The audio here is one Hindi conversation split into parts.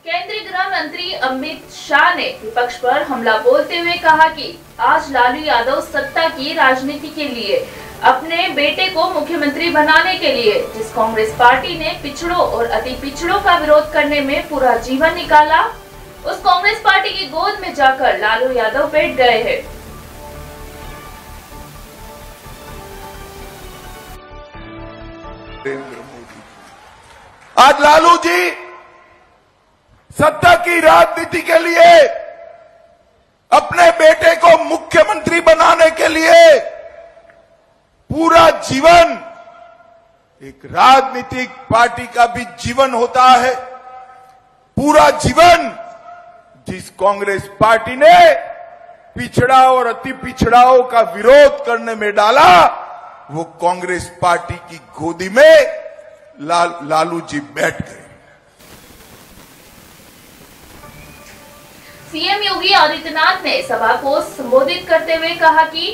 केंद्रीय गृह मंत्री अमित शाह ने विपक्ष पर हमला बोलते हुए कहा कि आज लालू यादव सत्ता की राजनीति के लिए अपने बेटे को मुख्यमंत्री बनाने के लिए जिस कांग्रेस पार्टी ने पिछड़ों और अति पिछड़ों का विरोध करने में पूरा जीवन निकाला, उस कांग्रेस पार्टी की गोद में जाकर लालू यादव बैठ गए हैं। आज लालू जी सत्ता की राजनीति के लिए अपने बेटे को मुख्यमंत्री बनाने के लिए पूरा जीवन, एक राजनीतिक पार्टी का भी जीवन होता है, पूरा जीवन जिस कांग्रेस पार्टी ने पिछड़ा और अति पिछड़ाओं का विरोध करने में डाला, वो कांग्रेस पार्टी की गोदी में लालू जी बैठ गए। सीएम योगी आदित्यनाथ ने सभा को संबोधित करते हुए कहा कि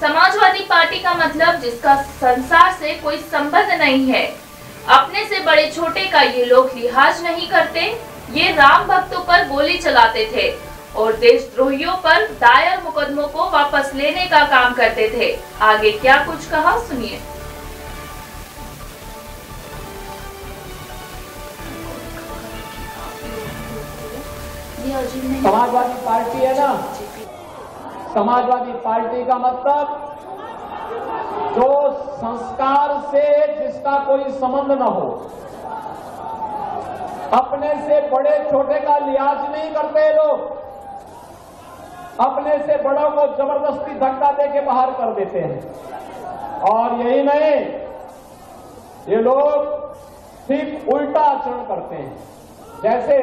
समाजवादी पार्टी का मतलब जिसका संसार से कोई संबंध नहीं है, अपने से बड़े छोटे का ये लोग लिहाज नहीं करते। ये राम भक्तों पर गोली चलाते थे और देशद्रोहियों पर दायर मुकदमों को वापस लेने का काम करते थे। आगे क्या कुछ कहा, सुनिए। समाजवादी पार्टी है ना, समाजवादी पार्टी का मतलब जो संस्कार से जिसका कोई संबंध न हो, अपने से बड़े छोटे का लिहाज नहीं करते लोग, अपने से बड़ों को जबरदस्ती धक्का देके बाहर कर देते हैं। और यही नहीं, ये लोग ठीक उल्टा आचरण करते हैं। जैसे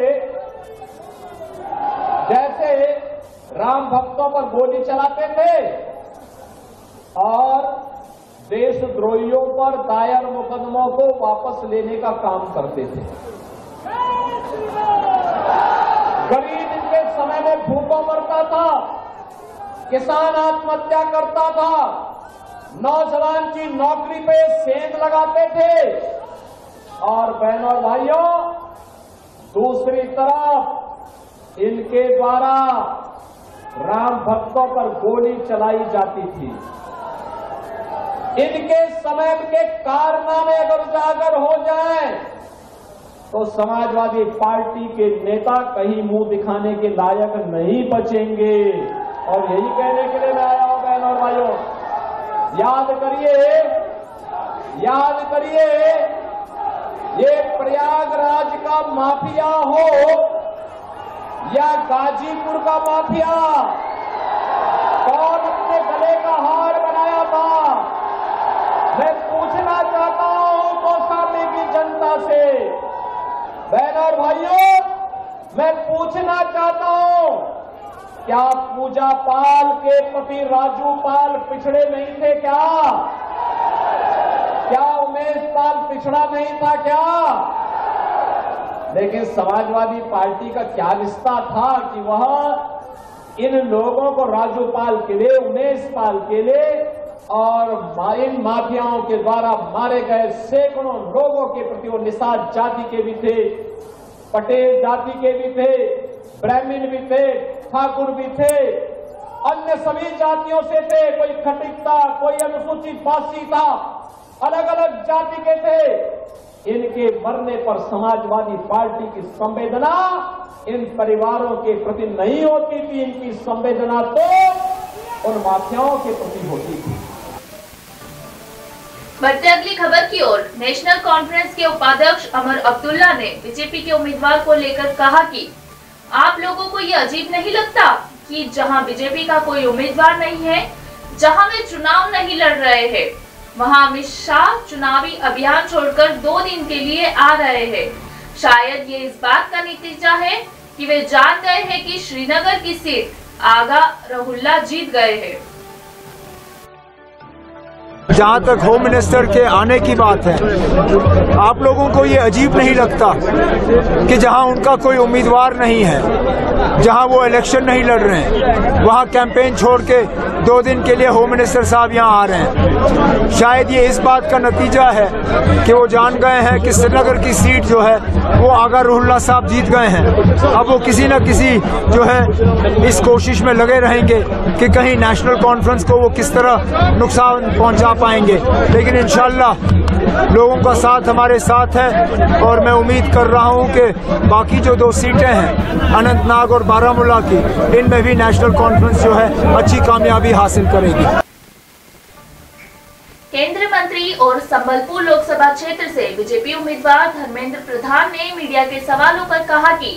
राम भक्तों पर गोली चलाते थे और देशद्रोहियों पर दायर मुकदमों को वापस लेने का काम करते थे। गरीब के समय में भूखों मरता था, किसान आत्महत्या करता था, नौजवान की नौकरी पे सेंध लगाते थे। और बहनों और भाइयों, दूसरी तरफ इनके द्वारा राम भक्तों पर गोली चलाई जाती थी। इनके समय के कारनामे अगर उजागर हो जाए तो समाजवादी पार्टी के नेता कहीं मुंह दिखाने के लायक नहीं बचेंगे। और यही कहने के लिए मैं आया हूं बहनों और भाइयों, याद करिए ये प्रयागराज का माफिया हो या गाजीपुर का माफिया, कौन अपने गले का हार बनाया था? मैं पूछना चाहता हूं कौसाम्बी की जनता से, बहनों और भाइयों, मैं पूछना चाहता हूं, क्या पूजा पाल के पति राजू पाल पिछड़े नहीं थे क्या? क्या उमेश पाल पिछड़ा नहीं था क्या? लेकिन समाजवादी पार्टी का क्या रिश्ता था कि वह इन लोगों को राजू पाल के लिए, उमेश पाल के लिए और इन माफियाओं के द्वारा मारे गए सैकड़ों लोगों के प्रति वो निषाद जाति के भी थे, पटेल जाति के भी थे, ब्राह्मण भी थे, ठाकुर भी थे, अन्य सभी जातियों से थे। कोई खटिक था, कोई अनुसूचित जाति था, अलग अलग जाति के थे। इनके मरने पर समाजवादी पार्टी की संवेदना इन परिवारों के प्रति नहीं होती थी, इनकी संवेदना तो उन माफियाओं के प्रति होती थी। बढ़ते अगली खबर की ओर। नेशनल कॉन्फ्रेंस के उपाध्यक्ष अमर अब्दुल्ला ने बीजेपी के उम्मीदवार को लेकर कहा कि आप लोगों को ये अजीब नहीं लगता कि जहां बीजेपी का कोई उम्मीदवार नहीं है, जहां वे चुनाव नहीं लड़ रहे हैं, वहां अमित शाह चुनावी अभियान छोड़कर 2 दिन के लिए आ रहे हैं। शायद ये इस बात का नतीजा है कि वे जान गए हैं कि श्रीनगर की सीट आगा रहुल्ला जीत गए हैं। जहाँ तक होम मिनिस्टर के आने की बात है, आप लोगों को ये अजीब नहीं लगता कि जहाँ उनका कोई उम्मीदवार नहीं है, जहाँ वो इलेक्शन नहीं लड़ रहे हैं, वहाँ कैंपेन छोड़ के 2 दिन के लिए होम मिनिस्टर साहब यहाँ आ रहे हैं। शायद ये इस बात का नतीजा है कि वो जान गए हैं कि श्रीनगर की सीट जो है वो आगा रुहुल्लाह साहब जीत गए हैं। अब वो किसी न किसी जो है इस कोशिश में लगे रहेंगे कि कहीं नेशनल कॉन्फ्रेंस को वो किस तरह नुकसान पहुंचा पाएंगे, लेकिन इंशाल्लाह लोगों का साथ हमारे साथ है और मैं उम्मीद कर रहा हूं कि बाकी जो 2 सीटें हैं अनंतनाग और बारामूला की, इनमें भी नेशनल कॉन्फ्रेंस जो है अच्छी कामयाबी हासिल करेगी। केंद्रीय मंत्री और संबलपुर लोकसभा क्षेत्र से बीजेपी उम्मीदवार धर्मेंद्र प्रधान ने मीडिया के सवालों पर कहा कि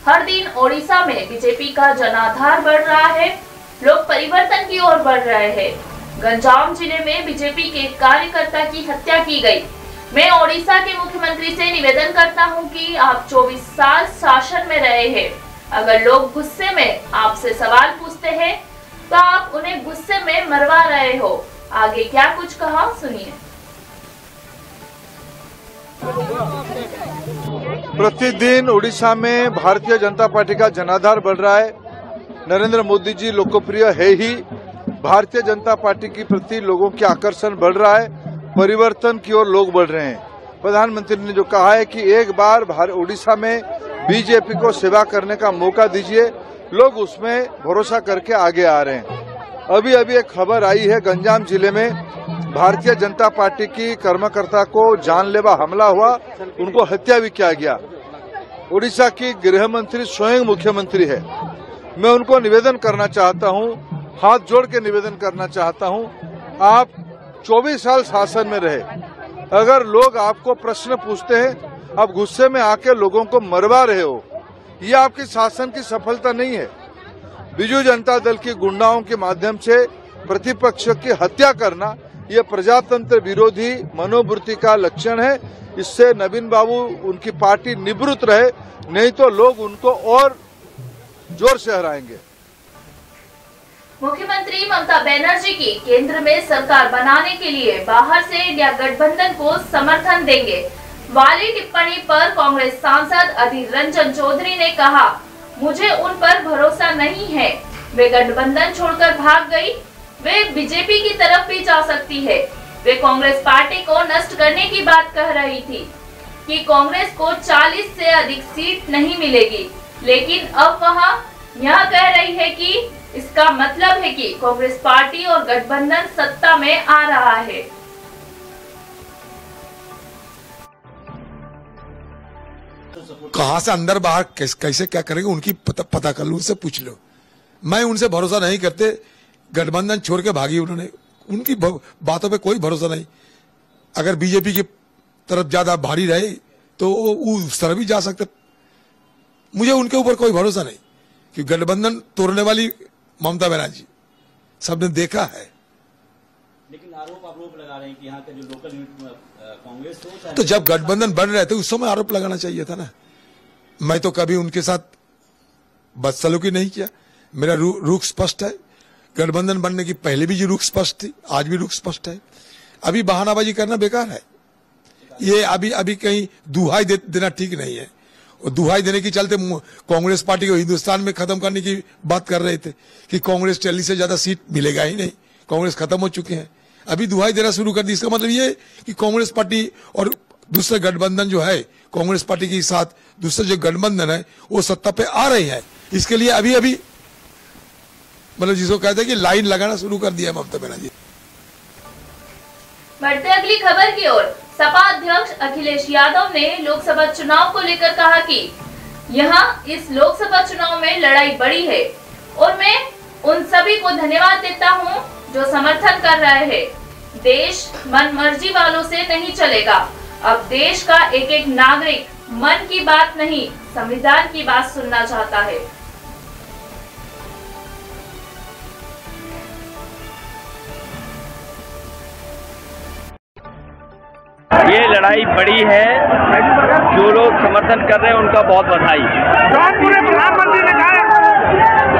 हर दिन ओडिशा में बीजेपी का जनाधार बढ़ रहा है, लोग परिवर्तन की ओर बढ़ रहे हैं। गंजाम जिले में बीजेपी के कार्यकर्ता की हत्या की गई। मैं ओडिशा के मुख्यमंत्री से निवेदन करता हूं कि आप 24 साल शासन में रहे हैं, अगर लोग गुस्से में आपसे सवाल पूछते हैं तो आप उन्हें गुस्से में मरवा रहे हो। आगे क्या कुछ कहा सुनिए। प्रतिदिन उड़ीसा में भारतीय जनता पार्टी का जनाधार बढ़ रहा है। नरेंद्र मोदी जी लोकप्रिय है ही, भारतीय जनता पार्टी के प्रति लोगों के आकर्षण बढ़ रहा है, परिवर्तन की ओर लोग बढ़ रहे हैं। प्रधानमंत्री ने जो कहा है कि एक बार उड़ीसा में बीजेपी को सेवा करने का मौका दीजिए, लोग उसमें भरोसा करके आगे आ रहे हैं। अभी एक खबर आई है, गंजाम जिले में भारतीय जनता पार्टी की कार्यकर्ता को जानलेवा हमला हुआ, उनको हत्या भी किया गया। उड़ीसा की गृह मंत्री स्वयं मुख्यमंत्री है। मैं उनको निवेदन करना चाहता हूं, हाथ जोड़ के निवेदन करना चाहता हूं, आप 24 साल शासन में रहे, अगर लोग आपको प्रश्न पूछते हैं, आप गुस्से में आके लोगों को मरवा रहे हो, ये आपकी शासन की सफलता नहीं है। बीजू जनता दल की गुंडाओं के माध्यम से प्रतिपक्ष की हत्या करना, ये प्रजातंत्र विरोधी मनोवृत्ति का लक्षण है। इससे नवीन बाबू उनकी पार्टी निवृत्त रहे, नहीं तो लोग उनको और जोर से हराएंगे। मुख्यमंत्री ममता बनर्जी की केंद्र में सरकार बनाने के लिए बाहर से इंडिया गठबंधन को समर्थन देंगे वाली टिप्पणी पर कांग्रेस सांसद अधीर रंजन चौधरी ने कहा, मुझे उन पर भरोसा नहीं है, वे गठबंधन छोड़कर भाग गई, वे बीजेपी की तरफ भी जा सकती है। वे कांग्रेस पार्टी को नष्ट करने की बात कह रही थी कि कांग्रेस को 40 से अधिक सीट नहीं मिलेगी, लेकिन अब वहां यह कह रही है कि इसका मतलब है कि कांग्रेस पार्टी और गठबंधन सत्ता में आ रहा है। कहां से अंदर बाहर कैसे क्या करेंगे उनकी पता कर लो, उनसे पूछ लो। मैं उनसे भरोसा नहीं करते, गठबंधन छोड़ के भागी उन्होंने, उनकी बातों पे कोई भरोसा नहीं। अगर बीजेपी की तरफ ज्यादा भारी रहे तो वो उस तरफ भी जा सकते। मुझे उनके ऊपर कोई भरोसा नहीं कि गठबंधन तोड़ने वाली ममता बनर्जी सबने देखा है। लेकिन आरोप लगा रहे हैं कि यहाँ का जो लोकल कांग्रेस हो, तो जब गठबंधन बन रहे थे उस समय आरोप लगाना चाहिए था ना। मैं तो कभी उनके साथ बदसलूकी नहीं किया, मेरा रुख स्पष्ट है। गठबंधन बनने की पहले भी जो रुख स्पष्ट थी, आज भी रुख स्पष्ट है। अभी बहानाबाजी करना बेकार है। ये अभी कहीं दुहाई देना ठीक नहीं है। और दुहाई देने के चलते कांग्रेस पार्टी को हिंदुस्तान में खत्म करने की बात कर रहे थे कि कांग्रेस 40 से ज्यादा सीट मिलेगा ही नहीं, कांग्रेस खत्म हो चुके हैं। अभी दुहाई देना शुरू कर दी। इसका मतलब ये कि कांग्रेस पार्टी और दूसरे गठबंधन जो है, कांग्रेस पार्टी के साथ दूसरे जो गठबंधन है वो सत्ता पे आ रहे हैं। इसके लिए अभी मतलब जिसको कहते हैं कि लाइन लगाना शुरू कर दिया ममता बनर्जी। बढ़ते अगली खबर की ओर। सपा अध्यक्ष अखिलेश यादव ने लोकसभा चुनाव को लेकर कहा कि यहां इस लोकसभा चुनाव में लड़ाई बड़ी है और मैं उन सभी को धन्यवाद देता हूं जो समर्थन कर रहे हैं। देश मन मर्जी वालों से नहीं चलेगा। अब देश का एक नागरिक मन की बात नहीं, संविधान की बात सुनना चाहता है। ये लड़ाई बड़ी है, जो लोग समर्थन कर रहे हैं उनका बहुत बधाई। प्रधानमंत्री ने कहा,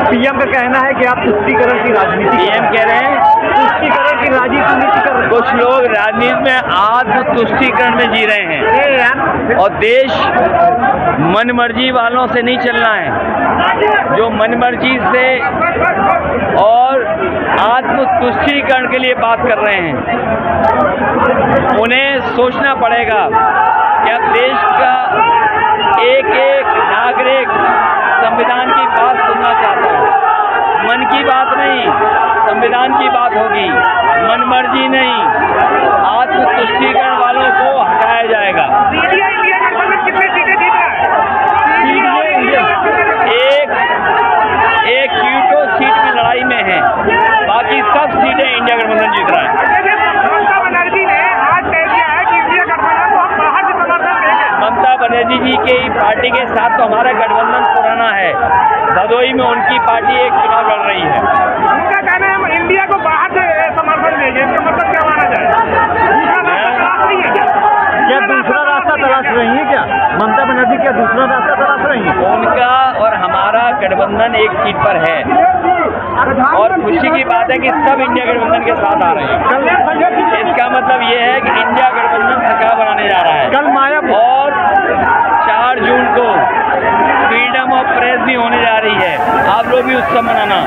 पीएम का कहना है कि आप तुष्टीकरण की राजनीति, पीएम कह रहे हैं तुष्टीकरण की राजनीति कर रहे हैं। कुछ लोग राजनीति में आत्म तुष्टीकरण में जी रहे हैं और देश मनमर्जी वालों से नहीं चलना है। जो मनमर्जी से और आत्म तुष्टीकरण के लिए बात कर रहे हैं, उन्हें सोचना पड़ेगा कि अब देश का एक एक नागरिक संविधान की बात सुनना चाहता है। मन की बात नहीं, संविधान की बात होगी। मनमर्जी नहीं, आत्मतुष्टीकरण वालों को हटाया जाएगा। एक सीटों सीट में लड़ाई में है, बाकी सब सीटें इंडिया गठबंधन जीत रहा है। ममता बनर्जी जी की पार्टी के साथ तो हमारा गठबंधन पुराना है। भदोई में उनकी पार्टी एक चुनाव लड़ रही है। उनका कहना है हम इंडिया को बाहर से समर्थन देंगे, इसका मतलब क्या माना जाए? क्या दूसरा रास्ता तलाश रही है? क्या ममता बनर्जी क्या दूसरा रास्ता तलाश रही है? उनका और हमारा गठबंधन एक सीट पर है और खुशी की बात है कि सब इंडिया गठबंधन के साथ आ रहे हैं। इसका मतलब ये है कि इंडिया गठबंधन सरकार बनाने जा रहा है। कल माया और 4 जून को फ्रीडम ऑफ प्रेस भी होने जा रही है। आप लोग भी उत्सव मनाना।